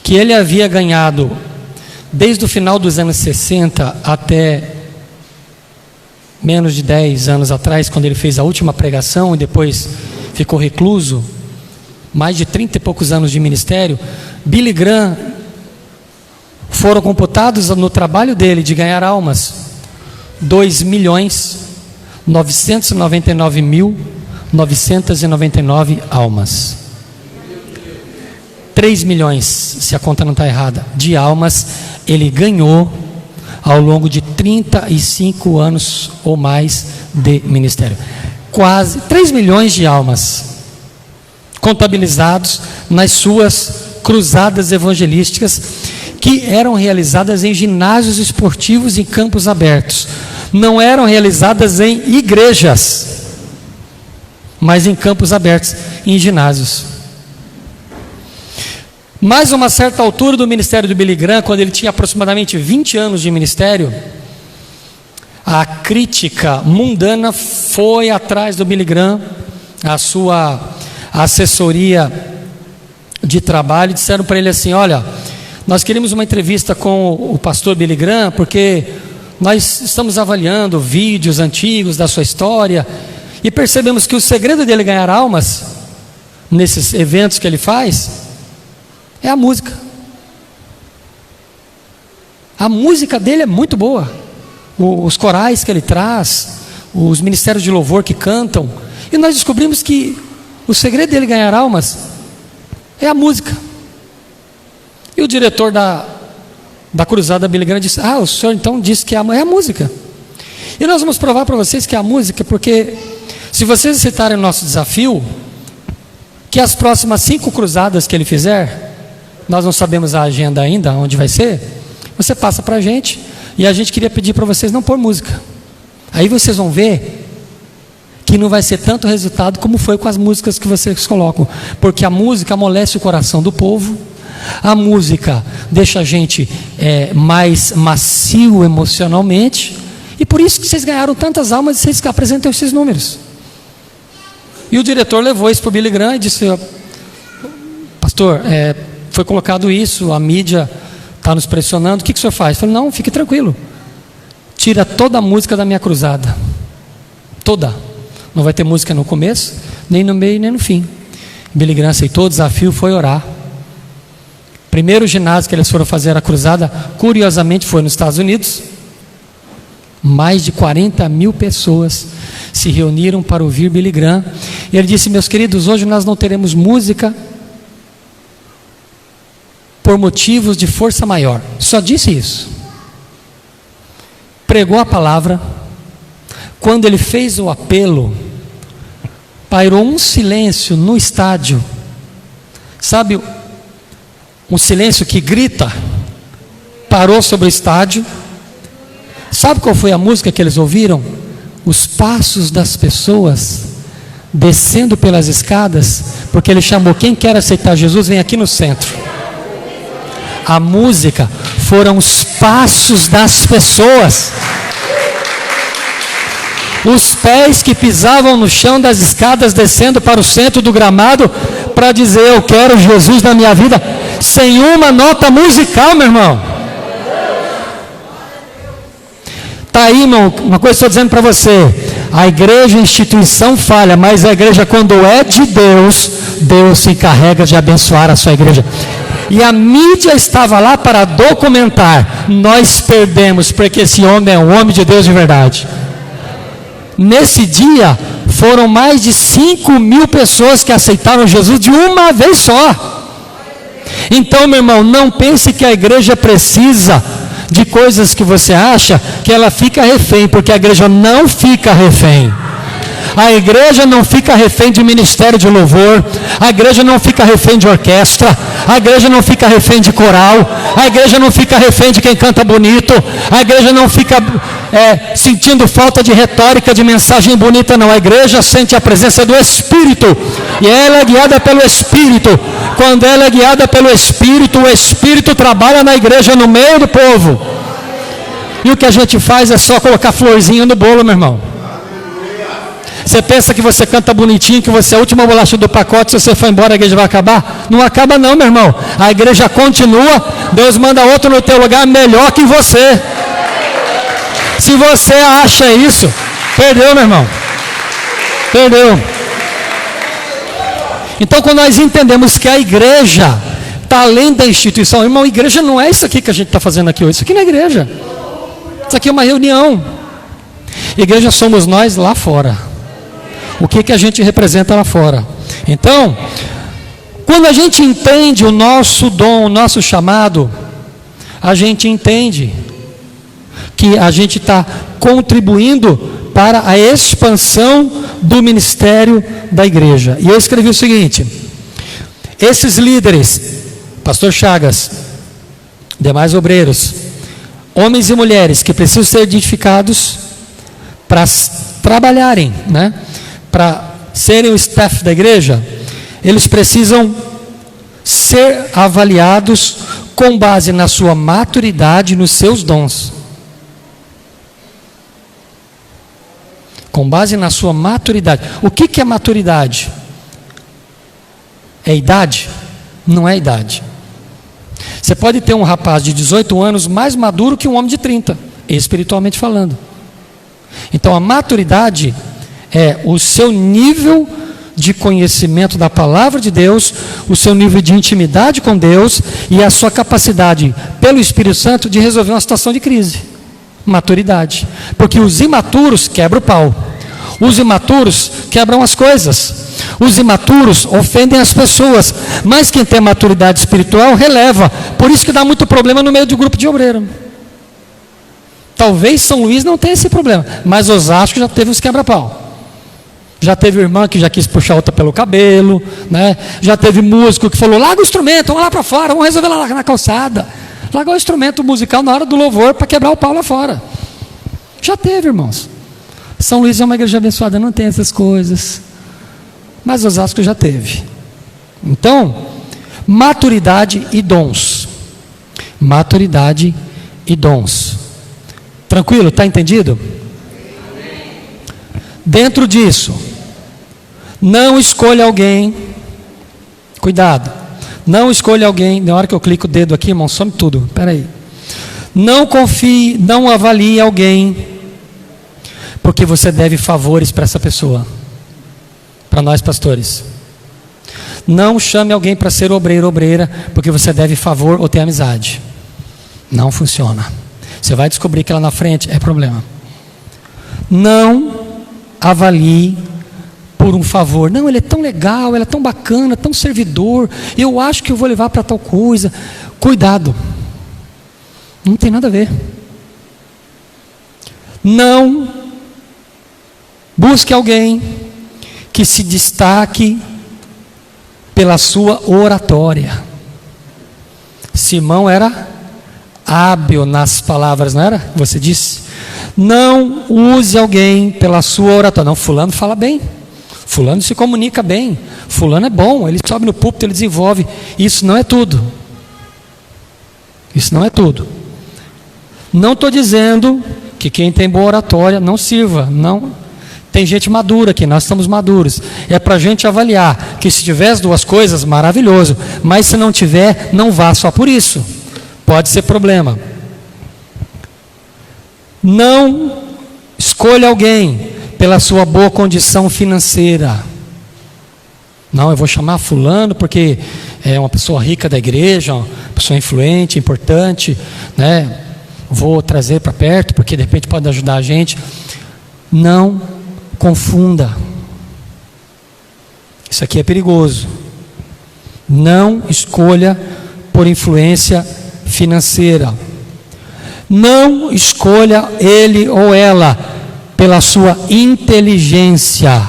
que ele havia ganhado, desde o final dos anos 60 até menos de 10 anos atrás, quando ele fez a última pregação e depois ficou recluso, mais de 30 e poucos anos de ministério, Billy Graham, foram computados no trabalho dele de ganhar almas, 2.999.999 almas. 3 milhões, se a conta não está errada, de almas ele ganhou ao longo de 35 anos ou mais de ministério. Quase 3 milhões de almas contabilizados nas suas cruzadas evangelísticas, que eram realizadas em ginásios esportivos e campos abertos. Não eram realizadas em igrejas. mas em campos abertos, em ginásios. Mais uma certa altura do ministério do Billy Graham, quando ele tinha aproximadamente 20 anos de ministério, a crítica mundana foi atrás do Billy Graham, a sua assessoria de trabalho, disseram para ele assim: olha, nós queremos uma entrevista com o pastor Billy Graham, porque nós estamos avaliando vídeos antigos da sua história e percebemos que o segredo dele ganhar almas nesses eventos que ele faz é a música. A música dele é muito boa, os corais que ele traz, os ministérios de louvor que cantam, e nós descobrimos que o segredo dele ganhar almas é a música. E o diretor da cruzada Billy Graham disse: o senhor então disse que é a música. E nós vamos provar para vocês que é a música, porque se vocês aceitarem o nosso desafio, que as próximas 5 cruzadas que ele fizer, nós não sabemos a agenda ainda, onde vai ser, você passa para a gente, e a gente queria pedir para vocês não pôr música. Aí vocês vão ver que não vai ser tanto resultado como foi com as músicas que vocês colocam, porque a música amolece o coração do povo, a música deixa a gente mais macio emocionalmente, e por isso que vocês ganharam tantas almas e vocês apresentam esses números. E o diretor levou isso para o Billy Graham e disse: pastor, foi colocado isso, a mídia está nos pressionando, o que o senhor faz? Eu falei: não, fique tranquilo, tira toda a música da minha cruzada, toda, não vai ter música no começo, nem no meio, nem no fim. Billy Graham aceitou o desafio, foi orar. Primeiro ginásio que eles foram fazer a cruzada, curiosamente, foi nos Estados Unidos. Mais de 40 mil pessoas se reuniram para ouvir Billy Graham. E ele disse: meus queridos, hoje nós não teremos música por motivos de força maior. Só disse isso. Pregou a palavra. Quando ele fez o apelo, pairou um silêncio no estádio. Sabe, um silêncio que grita. Parou sobre o estádio. Sabe qual foi a música que eles ouviram? Os passos das pessoas descendo pelas escadas, porque ele chamou: quem quer aceitar Jesus, vem aqui no centro. A música foram os passos das pessoas, os pés que pisavam no chão das escadas, descendo para o centro do gramado, para dizer: eu quero Jesus na minha vida, sem uma nota musical, meu irmão. Está aí, irmão, uma coisa que estou dizendo para você: a igreja, a instituição falha, mas a igreja, quando é de Deus, Deus se encarrega de abençoar a sua igreja. E a mídia estava lá para documentar. Nós perdemos, porque esse homem é um homem de Deus de verdade. Nesse dia, foram mais de 5 mil pessoas que aceitaram Jesus de uma vez só. Então, meu irmão, não pense que a igreja precisa de coisas que você acha que ela fica refém, porque a igreja não fica refém. A igreja não fica refém de ministério de louvor, a igreja não fica refém de orquestra, a igreja não fica refém de coral, a igreja não fica refém de quem canta bonito, a igreja não fica sentindo falta de retórica, de mensagem bonita, não. A igreja sente a presença do Espírito, e ela é guiada pelo Espírito. Quando ela é guiada pelo Espírito, o Espírito trabalha na igreja, no meio do povo. E o que a gente faz é só colocar florzinha no bolo, meu irmão. Você pensa que você canta bonitinho, que você é a última bolacha do pacote, se você for embora a igreja vai acabar? Não acaba não, meu irmão. A igreja continua, Deus manda outro no teu lugar melhor que você. Se você acha isso, perdeu, meu irmão. Perdeu. Então, quando nós entendemos que a igreja está além da instituição, irmão, a igreja não é isso aqui que a gente está fazendo aqui hoje. Isso aqui não é igreja. Isso aqui é uma reunião. Igreja somos nós lá fora. O que a gente representa lá fora. Então, quando a gente entende o nosso dom, o nosso chamado, a gente entende que a gente está contribuindo para a expansão do ministério da igreja. E eu escrevi o seguinte: esses líderes, pastor Chagas, demais obreiros, homens e mulheres que precisam ser edificados para trabalharem, para serem o staff da igreja, eles precisam ser avaliados com base na sua maturidade, nos seus dons. Com base na sua maturidade. O que é maturidade? É idade? Não é idade. Você pode ter um rapaz de 18 anos mais maduro que um homem de 30, espiritualmente falando. Então a maturidade é o seu nível de conhecimento da palavra de Deus, o seu nível de intimidade com Deus e a sua capacidade, pelo Espírito Santo, de resolver uma situação de crise. Maturidade. Porque os imaturos quebram o pau. Os imaturos quebram as coisas. Os imaturos ofendem as pessoas. Mas quem tem maturidade espiritual releva. Por isso que dá muito problema no meio do grupo de obreiro. Talvez São Luís não tenha esse problema, mas Osasco já teve uns quebra-pau. Já teve irmã que já quis puxar outra pelo cabelo, né? Já teve músico que falou, larga o instrumento, vamos lá para fora, vamos resolver lá na calçada. Largou o instrumento musical na hora do louvor para quebrar o pau lá fora. Já teve, irmãos. São Luís é uma igreja abençoada, não tem essas coisas. Mas Osasco já teve. Então, maturidade e dons. Maturidade e dons. Tranquilo? Está entendido? Dentro disso, não escolha alguém. Cuidado. Não escolha alguém. Na hora que eu clico o dedo aqui, irmão, some tudo. Espera aí. Não confie, não avalie alguém, porque você deve favores para essa pessoa. Para nós pastores. Não chame alguém para ser obreiro ou obreira, porque você deve favor ou ter amizade. Não funciona. Você vai descobrir que lá na frente é problema. Não avalie por um favor. Não, ele é tão legal, ele é tão bacana, tão servidor. Eu acho que eu vou levar para tal coisa. Cuidado. Não tem nada a ver. Não busque alguém que se destaque pela sua oratória. Simão era hábil nas palavras, não era? Você disse. Não use alguém pela sua oratória. Não, fulano fala bem. Fulano se comunica bem. Fulano é bom, ele sobe no púlpito, ele desenvolve. Isso não é tudo. Isso não é tudo. Não estou dizendo que quem tem boa oratória não sirva. Não. Tem gente madura aqui, nós estamos maduros. É para a gente avaliar que se tiver as duas coisas, maravilhoso. Mas se não tiver, não vá só por isso. Pode ser problema. Não escolha alguém pela sua boa condição financeira. Não, eu vou chamar fulano porque é uma pessoa rica da igreja, uma pessoa influente, importante, né? Vou trazer para perto porque de repente pode ajudar a gente. Não confunda. Isso aqui é perigoso. Não escolha por influência financeira. Não escolha ele ou ela pela sua inteligência.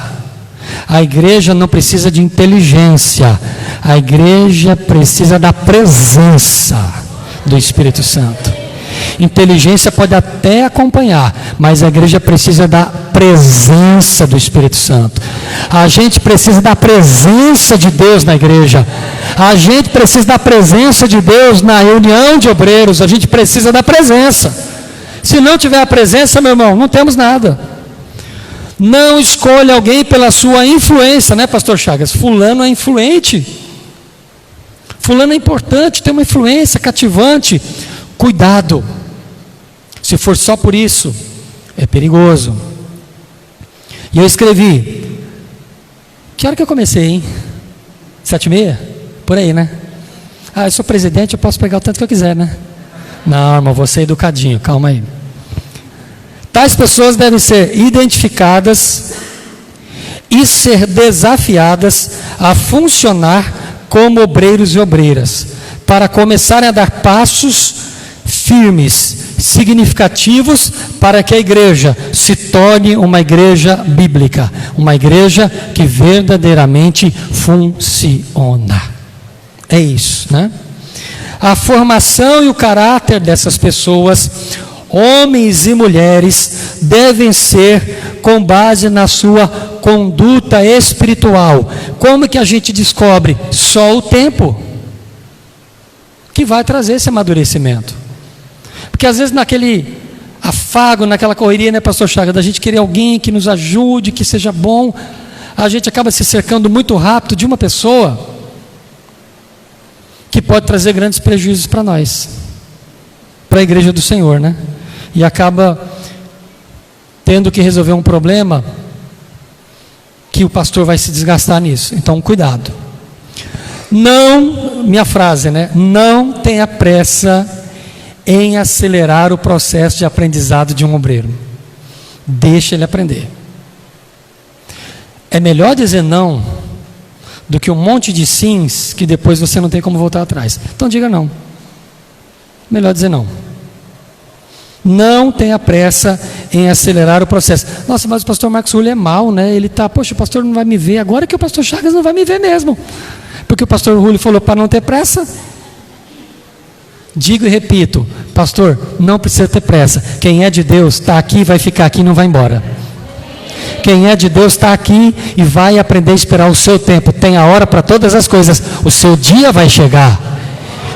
A igreja não precisa de inteligência. A igreja precisa da presença do Espírito Santo. Inteligência pode até acompanhar, mas a igreja precisa da presença do Espírito Santo. A gente precisa da presença de Deus na igreja. A gente precisa da presença de Deus na reunião de obreiros. A gente precisa da presença. Se não tiver a presença, meu irmão, não temos nada. Não escolha alguém pela sua influência, né, pastor Chagas? Fulano é influente. Fulano é importante, tem uma influência cativante. Cuidado. Se for só por isso, é perigoso. E eu escrevi. Que hora que eu comecei, hein? 7h30? Por aí, né? Ah, eu sou presidente, eu posso pegar o tanto que eu quiser, né? Não, irmão, vou ser educadinho, calma aí. Tais pessoas devem ser identificadas e ser desafiadas a funcionar como obreiros e obreiras, para começarem a dar passos firmes, significativos, para que a igreja se torne uma igreja bíblica, uma igreja que verdadeiramente funciona. É isso, né? A formação e o caráter dessas pessoas, homens e mulheres, devem ser com base na sua conduta espiritual. Como que a gente descobre? Só o tempo que vai trazer esse amadurecimento. Porque às vezes naquele afago, naquela correria, né, pastor Chagas, da gente querer alguém que nos ajude, que seja bom, a gente acaba se cercando muito rápido de uma pessoa que pode trazer grandes prejuízos para nós, para a igreja do Senhor, né? E acaba tendo que resolver um problema que o pastor vai se desgastar nisso. Então, cuidado. Não, minha frase, né? Não tenha pressa em acelerar o processo de aprendizado de um obreiro. Deixa ele aprender. É melhor dizer não do que um monte de sims que depois você não tem como voltar atrás. Então diga não. Melhor dizer não. Não tenha pressa em acelerar o processo. Nossa, mas o pastor Marcos Rulli é mau, né? Ele está, poxa, o pastor não vai me ver. Agora que o pastor Chagas não vai me ver mesmo. Porque o pastor Rulli falou para não ter pressa. Digo e repito, pastor, não precisa ter pressa. Quem é de Deus está aqui, vai ficar aqui e não vai embora. Quem é de Deus está aqui e vai aprender a esperar o seu tempo. Tem a hora para todas as coisas. O seu dia vai chegar.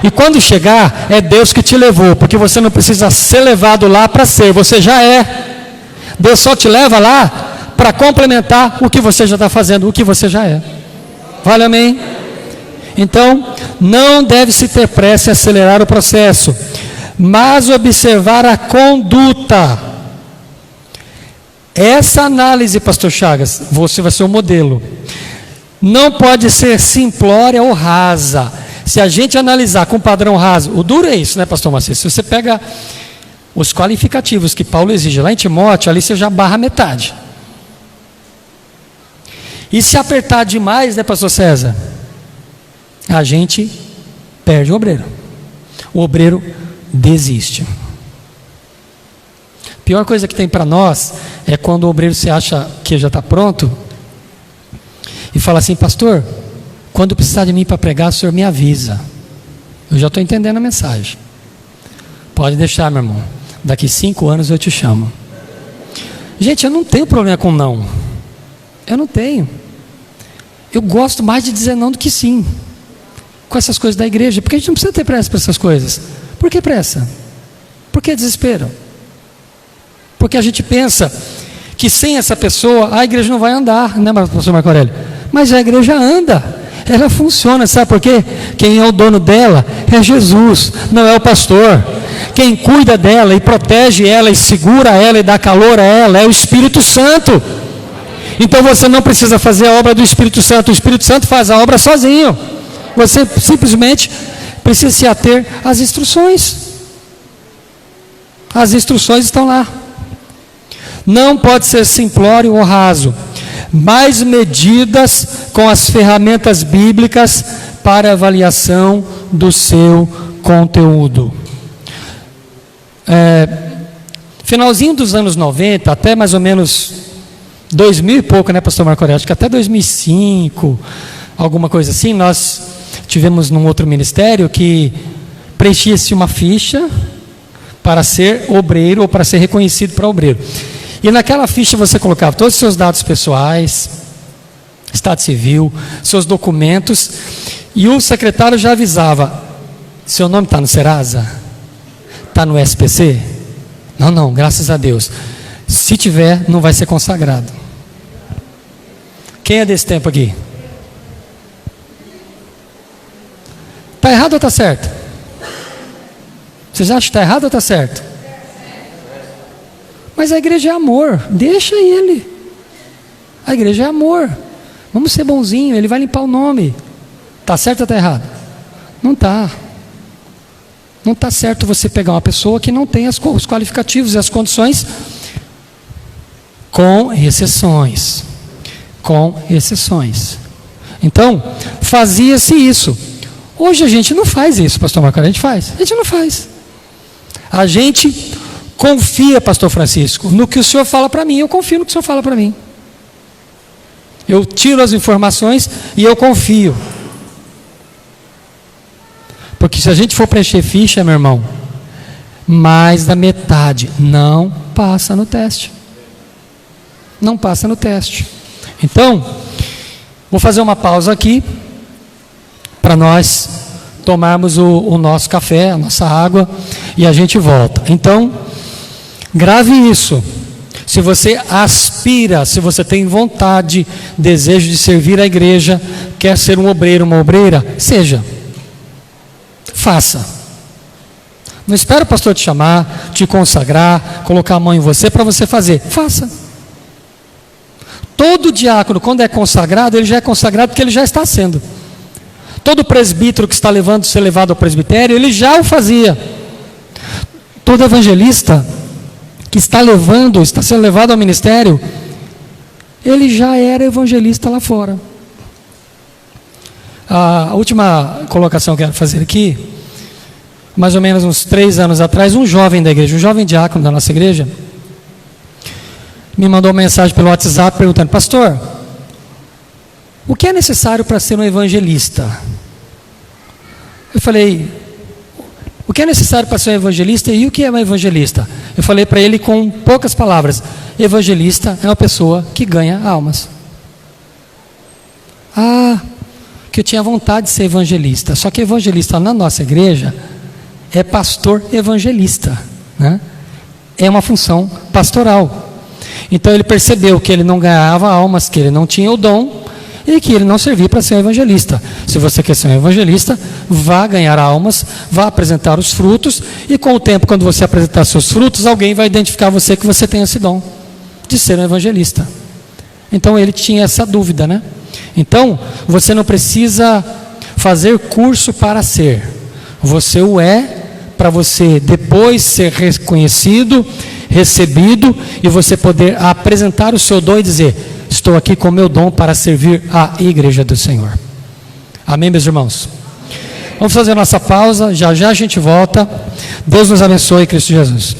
E quando chegar, é Deus que te levou, porque você não precisa ser levado lá para ser, você já é. Deus só te leva lá para complementar o que você já está fazendo, o que você já é. Vale, amém? Então, não deve-se ter pressa em acelerar o processo, mas observar a conduta. Essa análise, pastor Chagas, você vai ser o modelo. Não pode ser simplória ou rasa. Se a gente analisar com padrão raso, o duro é isso, né, pastor Maciel? Se você pega os qualificativos que Paulo exige lá em Timóteo, ali você já barra metade. E se apertar demais, né, pastor César? A gente perde o obreiro. O obreiro desiste. A pior coisa que tem para nós é quando o obreiro se acha que já está pronto e fala assim, pastor, quando precisar de mim para pregar, o senhor me avisa. Eu já estou entendendo a mensagem. Pode deixar, meu irmão. Daqui 5 anos eu te chamo. Gente, eu não tenho problema com não. Eu não tenho. Eu gosto mais de dizer não do que sim. Com essas coisas da igreja. Porque a gente não precisa ter pressa para essas coisas. Por que pressa? Por que desespero? Porque a gente pensa que sem essa pessoa a igreja não vai andar, né, pastor Marco Aurélio? Mas a igreja anda. Ela funciona, sabe por quê? Quem é o dono dela é Jesus, não é o pastor. Quem cuida dela e protege ela e segura ela e dá calor a ela é o Espírito Santo. Então você não precisa fazer a obra do Espírito Santo. O Espírito Santo faz a obra sozinho. Você simplesmente precisa se ater às instruções. As instruções estão lá. Não pode ser simplório ou raso, mas medidas com as ferramentas bíblicas para avaliação do seu conteúdo. Finalzinho dos anos 90, até mais ou menos 2000 e pouco, né, pastor Marco Aurélio? Acho que até 2005, alguma coisa assim, nós tivemos num outro ministério que preenchia-se uma ficha para ser obreiro ou para ser reconhecido para obreiro. E naquela ficha você colocava todos os seus dados pessoais, estado civil, seus documentos, e o secretário já avisava, seu nome está no Serasa? Está no SPC? Não, graças a Deus. Se tiver, não vai ser consagrado. Quem é desse tempo aqui? Está errado ou está certo? Vocês acham que está errado ou está certo? Mas a igreja é amor, deixa ele. A igreja é amor. Vamos ser bonzinho, ele vai limpar o nome. Está certo ou está errado? Não está. Não está certo você pegar uma pessoa que não tem os qualificativos e as condições, com exceções. Com exceções. Então, fazia-se isso. Hoje a gente não faz isso, pastor Marco, a gente faz. A gente não faz. A gente confia, pastor Francisco, no que o senhor fala para mim. Eu confio no que o senhor fala para mim. Eu tiro as informações e eu confio. Porque se a gente for preencher ficha, meu irmão, mais da metade não passa no teste. não passa no teste. Então, vou fazer uma pausa aqui para nós tomarmos o nosso café, a nossa água, e a gente volta. Então, grave isso. Se você aspira, se você tem vontade, desejo de servir a igreja, quer ser um obreiro, uma obreira, seja. Faça. Não espere o pastor te chamar, te consagrar, colocar a mão em você para você fazer. Faça. Todo diácono, quando é consagrado, ele já é consagrado porque ele já está sendo. Todo presbítero que está ser levado ao presbitério, ele já o fazia. Todo evangelista que está sendo levado ao ministério, ele já era evangelista lá fora. A última colocação que eu quero fazer aqui, mais ou menos uns 3 anos atrás, um jovem da igreja, um jovem diácono da nossa igreja, me mandou uma mensagem pelo WhatsApp perguntando: pastor, o que é necessário para ser um evangelista? Eu falei: o que é necessário para ser um evangelista e o que é um evangelista? Eu falei para ele com poucas palavras: evangelista é uma pessoa que ganha almas. Que eu tinha vontade de ser evangelista, só que evangelista na nossa igreja é pastor evangelista, né? É uma função pastoral. Então ele percebeu que ele não ganhava almas, que ele não tinha o dom e que ele não servia para ser um evangelista. Se você quer ser um evangelista, vá ganhar almas, vá apresentar os frutos, e com o tempo, quando você apresentar seus frutos, alguém vai identificar você que você tem esse dom de ser um evangelista. Então ele tinha essa dúvida, né? Então você não precisa fazer curso para ser, você o é para você depois ser reconhecido, recebido, e você poder apresentar o seu dom e dizer: estou aqui com o meu dom para servir a igreja do Senhor. Amém, meus irmãos? Vamos fazer a nossa pausa, já já a gente volta. Deus nos abençoe, Cristo Jesus.